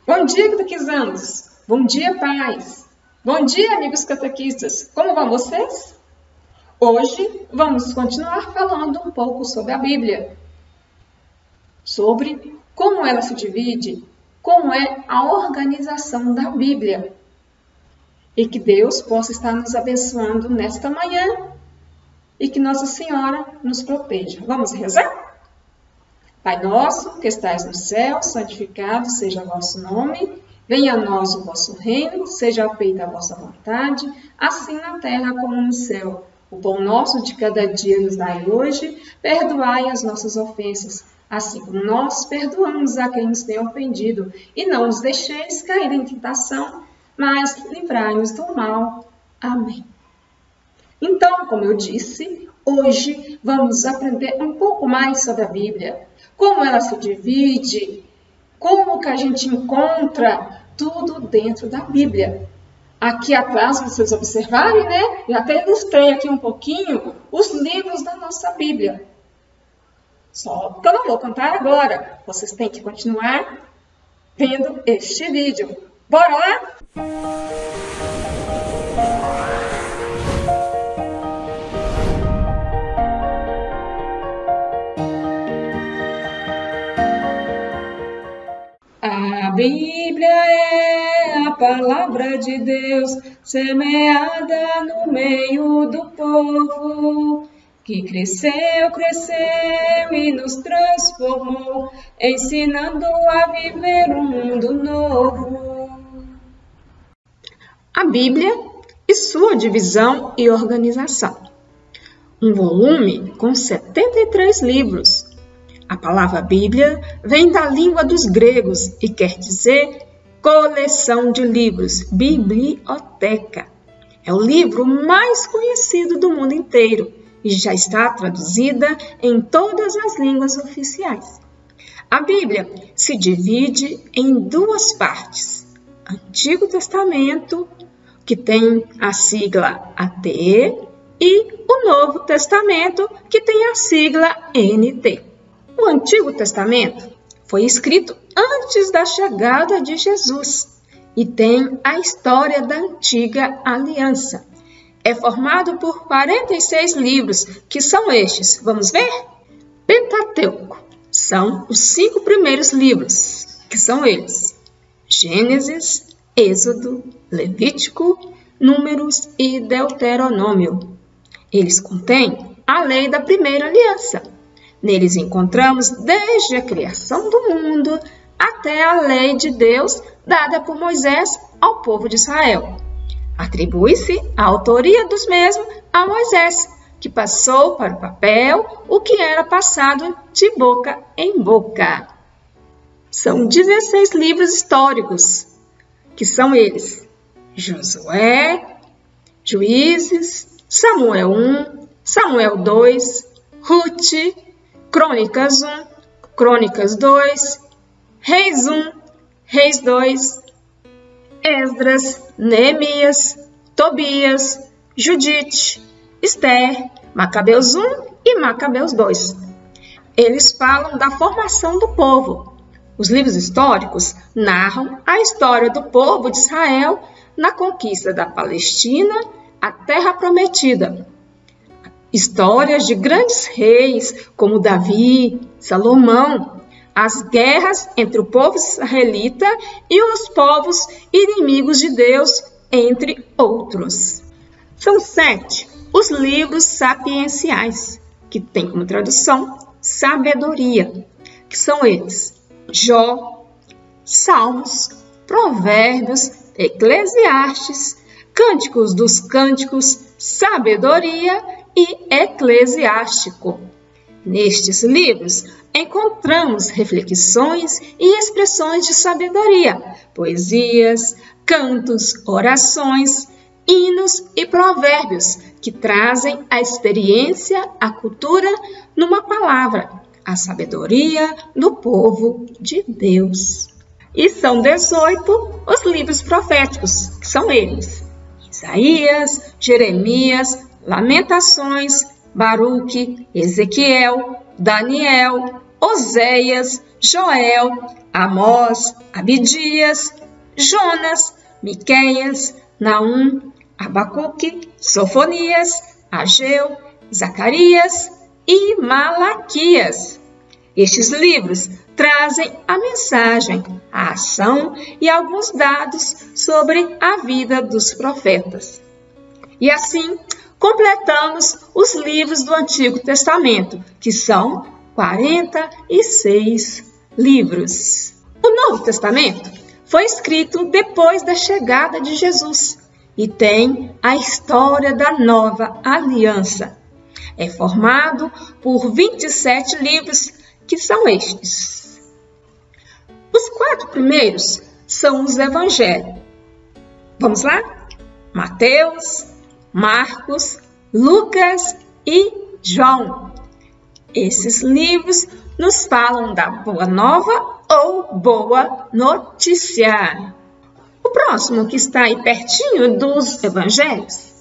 Bom dia, catequizandos! Bom dia, pais! Bom dia, amigos catequistas! Como vão vocês? Hoje vamos continuar falando um pouco sobre a Bíblia, sobre como ela se divide, como é a organização da Bíblia. E que Deus possa estar nos abençoando nesta manhã e que Nossa Senhora nos proteja. Vamos rezar? Pai nosso, que estais no céu, santificado seja o vosso nome. Venha a nós o vosso reino, seja feita a vossa vontade, assim na terra como no céu. O pão nosso de cada dia nos dai hoje, perdoai as nossas ofensas, assim como nós perdoamos a quem nos tem ofendido. E não nos deixeis cair em tentação, mas livrai-nos do mal. Amém. Então, como eu disse, hoje vamos aprender um pouco mais sobre a Bíblia. Como ela se divide, como que a gente encontra tudo dentro da Bíblia. Aqui atrás, vocês observarem, né? Eu até ilustrei aqui um pouquinho os livros da nossa Bíblia. Só que eu não vou contar agora. Vocês têm que continuar vendo este vídeo. Bora lá? A Bíblia é a palavra de Deus, semeada no meio do povo, que cresceu e nos transformou, ensinando a viver um mundo novo. A Bíblia e sua divisão e organização. Um volume com 73 livros. A palavra Bíblia vem da língua dos gregos e quer dizer coleção de livros, biblioteca. É o livro mais conhecido do mundo inteiro e já está traduzida em todas as línguas oficiais. A Bíblia se divide em duas partes. Antigo Testamento, que tem a sigla AT, e o Novo Testamento, que tem a sigla NT. O Antigo Testamento foi escrito antes da chegada de Jesus e tem a história da Antiga Aliança. É formado por 46 livros, que são estes. Vamos ver? Pentateuco. São os 5 primeiros livros, que são eles: Gênesis, Êxodo, Levítico, Números e Deuteronômio. Eles contêm a lei da primeira aliança. Neles encontramos desde a criação do mundo até a lei de Deus dada por Moisés ao povo de Israel. Atribui-se a autoria dos mesmos a Moisés, que passou para o papel o que era passado de boca em boca. São 16 livros históricos, que são eles: Josué, Juízes, Samuel 1, Samuel 2, Ruth, Crônicas 1, Crônicas 2, Reis 1, Reis 2, Esdras, Neemias, Tobias, Judite, Esther, Macabeus 1 e Macabeus 2. Eles falam da formação do povo. Os livros históricos narram a história do povo de Israel na conquista da Palestina, a Terra Prometida. Histórias de grandes reis como Davi, Salomão, as guerras entre o povo israelita e os povos inimigos de Deus, entre outros. São 7 os livros sapienciais, que têm como tradução sabedoria, que são eles: Jó, Salmos, Provérbios, Eclesiastes, Cânticos dos Cânticos, Sabedoria e Eclesiástico. Nestes livros encontramos reflexões e expressões de sabedoria, poesias, cantos, orações, hinos e provérbios que trazem a experiência, a cultura numa palavra, a sabedoria do povo de Deus. E são 18 os livros proféticos, que são eles: Isaías, Jeremias, Lamentações, Baruque, Ezequiel, Daniel, Oséias, Joel, Amós, Abdias, Jonas, Miqueias, Naum, Abacuque, Sofonias, Ageu, Zacarias e Malaquias. Estes livros trazem a mensagem, a ação e alguns dados sobre a vida dos profetas. E assim, completamos os livros do Antigo Testamento, que são 46 livros. O Novo Testamento foi escrito depois da chegada de Jesus e tem a história da Nova Aliança. É formado por 27 livros, que são estes. Os 4 primeiros são os Evangelhos. Vamos lá? Mateus, Marcos, Lucas e João. Esses livros nos falam da Boa Nova ou Boa Notícia. O próximo, que está aí pertinho dos Evangelhos,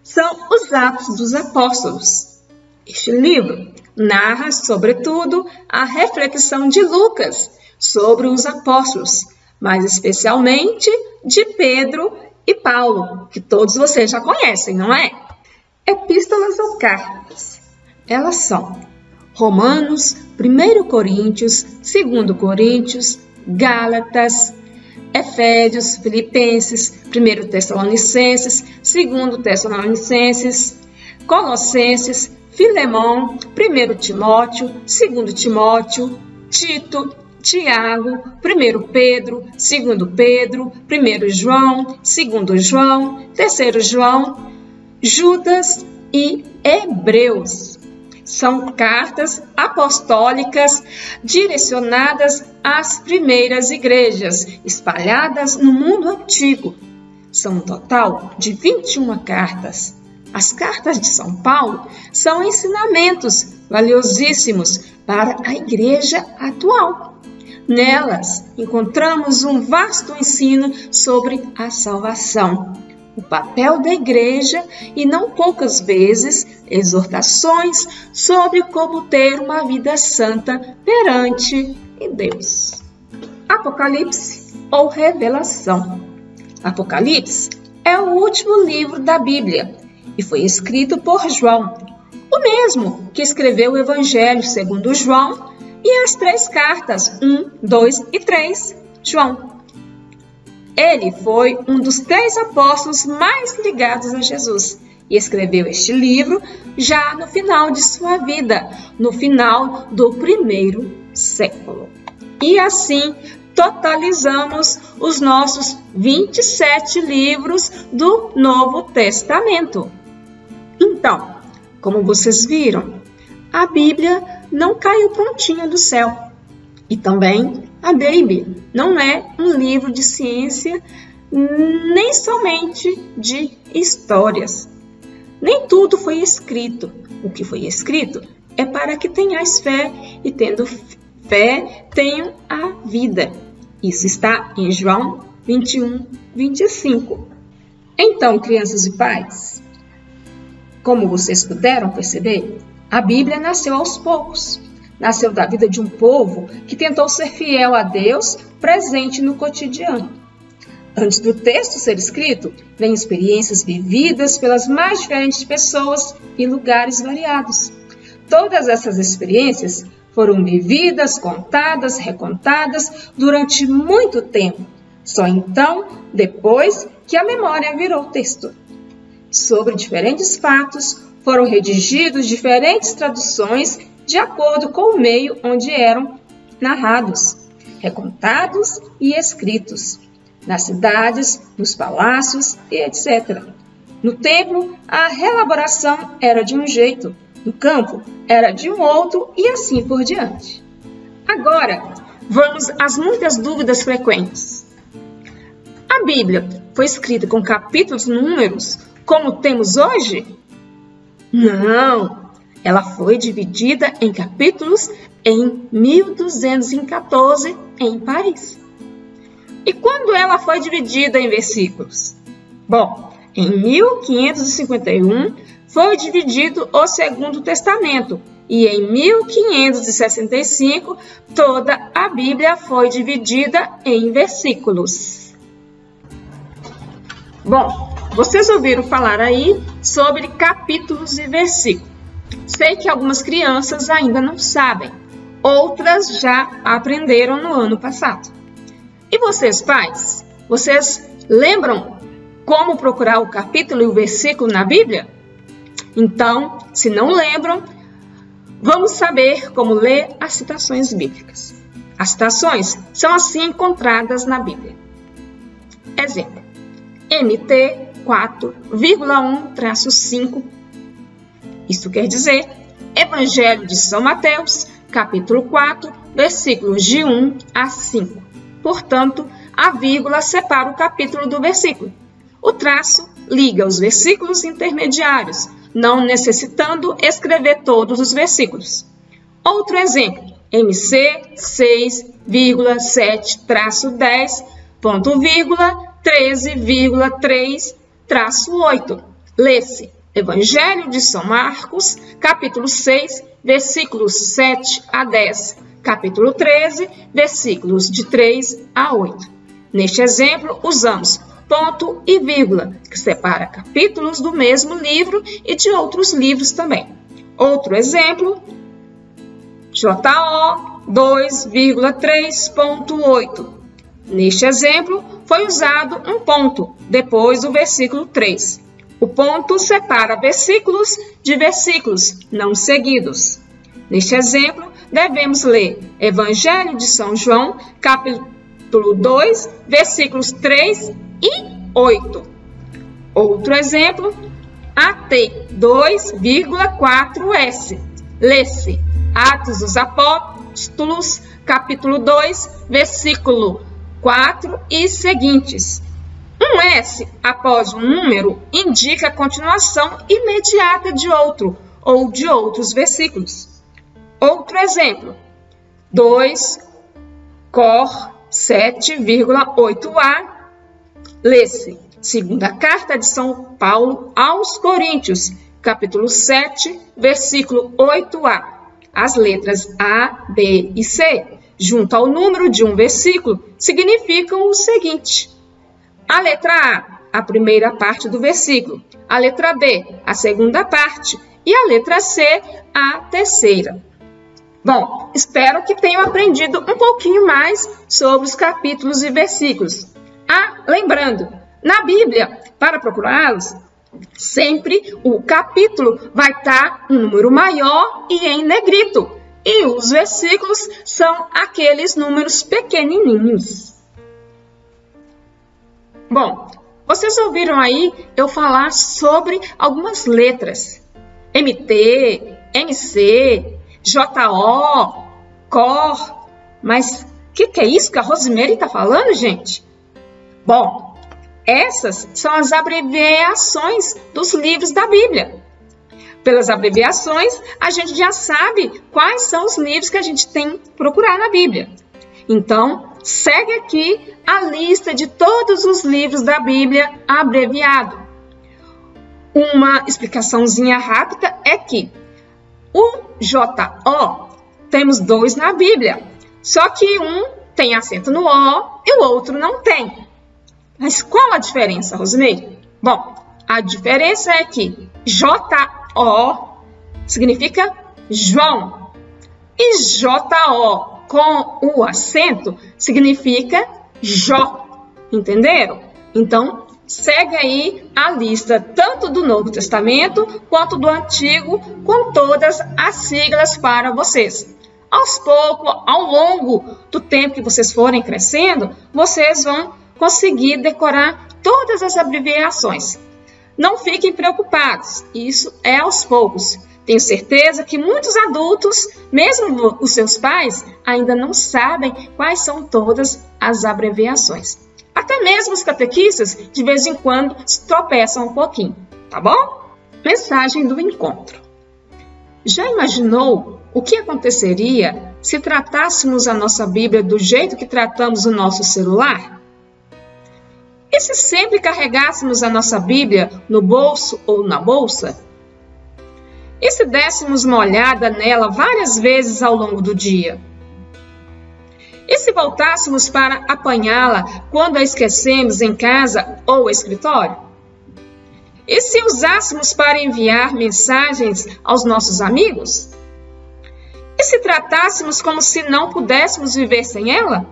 são os Atos dos Apóstolos. Este livro narra, sobretudo, a reflexão de Lucas sobre os apóstolos, mais especialmente de Pedro e Paulo, que todos vocês já conhecem, não é? Epístolas ou cartas. Elas são Romanos, 1 Coríntios, 2 Coríntios, Gálatas, Efésios, Filipenses, 1 Tessalonicenses, 2 Tessalonicenses, Colossenses, Filemão, 1 Timóteo, 2 Timóteo, Tito, Tiago, 1 Pedro, 2 Pedro, 1 João, 2 João, 3 João, Judas e Hebreus. São cartas apostólicas direcionadas às primeiras igrejas, espalhadas no mundo antigo. São um total de 21 cartas. As cartas de São Paulo são ensinamentos valiosíssimos para a igreja atual. Nelas encontramos um vasto ensino sobre a salvação, o papel da igreja e, não poucas vezes, exortações sobre como ter uma vida santa perante Deus. Apocalipse ou Revelação. Apocalipse é o último livro da Bíblia e foi escrito por João, o mesmo que escreveu o Evangelho segundo João e as 3 cartas, 1, 2 e 3, João. Ele foi um dos 3 apóstolos mais ligados a Jesus e escreveu este livro já no final de sua vida, no final do 1º século. E assim totalizamos os nossos 27 livros do Novo Testamento. Então, como vocês viram, a Bíblia não caiu prontinha do céu. E também a Bíblia não é um livro de ciência, nem somente de histórias. Nem tudo foi escrito. O que foi escrito é para que tenhais fé e, tendo fé, tenham a vida. Isso está em João 21, 25. Então, crianças e pais, como vocês puderam perceber, a Bíblia nasceu aos poucos. Nasceu da vida de um povo que tentou ser fiel a Deus, presente no cotidiano. Antes do texto ser escrito, vêm experiências vividas pelas mais diferentes pessoas e lugares variados. Todas essas experiências foram vividas, contadas, recontadas durante muito tempo. Só então, depois que a memória virou texto. Sobre diferentes fatos, foram redigidos diferentes traduções de acordo com o meio onde eram narrados, recontados e escritos, nas cidades, nos palácios e etc. No templo, a reelaboração era de um jeito, no campo era de um outro e assim por diante. Agora, vamos às muitas dúvidas frequentes. A Bíblia foi escrita com capítulos e números como temos hoje? Não! Ela foi dividida em capítulos em 1214 em Paris. E quando ela foi dividida em versículos? Bom, em 1551 foi dividido o Segundo Testamento e em 1565 toda a Bíblia foi dividida em versículos. Bom, vocês ouviram falar aí sobre capítulos e versículos. Sei que algumas crianças ainda não sabem, outras já aprenderam no ano passado. E vocês, pais, vocês lembram como procurar o capítulo e o versículo na Bíblia? Então, se não lembram, vamos saber como ler as citações bíblicas. As citações são assim encontradas na Bíblia. Exemplo: MT 4,1-5. Isso quer dizer Evangelho de São Mateus, capítulo 4, versículos de 1 a 5. Portanto, a vírgula separa o capítulo do versículo. O traço liga os versículos intermediários, não necessitando escrever todos os versículos. Outro exemplo, MC 6,7-13,3-8. Lê-se Evangelho de São Marcos, capítulo 6, versículos 7 a 10, capítulo 13, versículos de 3 a 8. Neste exemplo, usamos ponto e vírgula, que separa capítulos do mesmo livro e de outros livros também. Outro exemplo, JO 2,3.8. Neste exemplo, foi usado um ponto depois do versículo 3. O ponto separa versículos de versículos não seguidos. Neste exemplo, devemos ler Evangelho de São João, capítulo 2, versículos 3 e 8. Outro exemplo, AT 2,4S. Lê-se Atos dos Apóstolos, capítulo 2, versículo 4 e seguintes. Um S após um número indica a continuação imediata de outro ou de outros versículos. Outro exemplo, 2 Cor 7,8a. Lê-se Segunda Carta de São Paulo aos Coríntios, capítulo 7, versículo 8a. As letras A, B e C, junto ao número de um versículo, significam o seguinte: a letra A, a primeira parte do versículo, a letra B, a segunda parte, e a letra C, a terceira. Bom, espero que tenham aprendido um pouquinho mais sobre os capítulos e versículos. Lembrando, na Bíblia, para procurá-los, sempre o capítulo vai estar um número maior e em negrito, e os versículos são aqueles números pequenininhos. Bom, vocês ouviram aí eu falar sobre algumas letras. MT, MC, JO, COR. Mas o que é isso que a Rosimeire está falando, gente? Bom, essas são as abreviações dos livros da Bíblia. Pelas abreviações, a gente já sabe quais são os livros que a gente tem que procurar na Bíblia. Então, segue aqui a lista de todos os livros da Bíblia abreviado. Uma explicaçãozinha rápida é que o JO temos dois na Bíblia, só que um tem acento no O e o outro não tem. Mas qual a diferença, Rosimeire? Bom, a diferença é que JO significa João e JO com o acento significa Jó. Entenderam? Então, segue aí a lista tanto do Novo Testamento quanto do Antigo, com todas as siglas para vocês. Aos poucos, ao longo do tempo que vocês forem crescendo, vocês vão conseguir decorar todas as abreviações. Não fiquem preocupados, isso é aos poucos. Tenho certeza que muitos adultos, mesmo os seus pais, ainda não sabem quais são todas as abreviações. Até mesmo os catequistas, de vez em quando, se tropeçam um pouquinho, tá bom? Mensagem do encontro. Já imaginou o que aconteceria se tratássemos a nossa Bíblia do jeito que tratamos o nosso celular? E se sempre carregássemos a nossa Bíblia no bolso ou na bolsa? E se dessemos uma olhada nela várias vezes ao longo do dia? E se voltássemos para apanhá-la quando a esquecemos em casa ou escritório? E se usássemos para enviar mensagens aos nossos amigos? E se tratássemos como se não pudéssemos viver sem ela?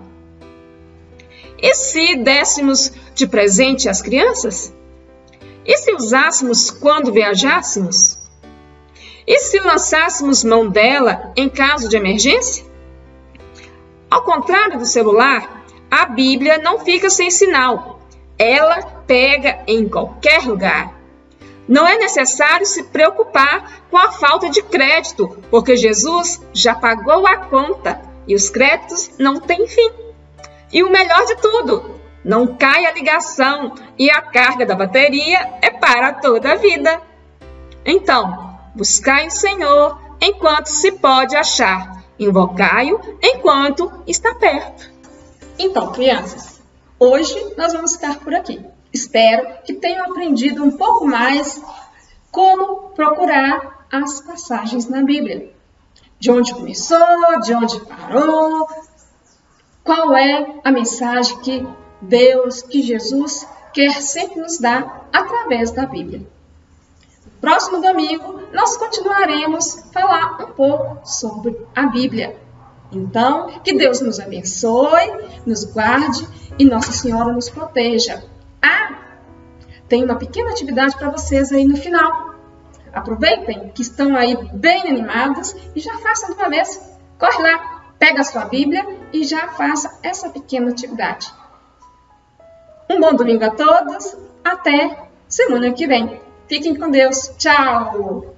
E se dessemos de presente às crianças? E se usássemos quando viajássemos? E se lançássemos mão dela em caso de emergência? Ao contrário do celular, a Bíblia não fica sem sinal. Ela pega em qualquer lugar. Não é necessário se preocupar com a falta de crédito, porque Jesus já pagou a conta e os créditos não têm fim. E o melhor de tudo, não cai a ligação e a carga da bateria é para toda a vida. Então, buscai o Senhor enquanto se pode achar, invocai-o enquanto está perto. Então, crianças, hoje nós vamos ficar por aqui. Espero que tenham aprendido um pouco mais como procurar as passagens na Bíblia. De onde começou, de onde parou, qual é a mensagem que Deus, que Jesus quer sempre nos dar através da Bíblia. No próximo domingo, nós continuaremos a falar um pouco sobre a Bíblia. Então, que Deus nos abençoe, nos guarde e Nossa Senhora nos proteja. Tem uma pequena atividade para vocês aí no final. Aproveitem que estão aí bem animados e já façam de uma vez. Corre lá, pega a sua Bíblia e já faça essa pequena atividade. Um bom domingo a todos. Até semana que vem. Fiquem com Deus. Tchau!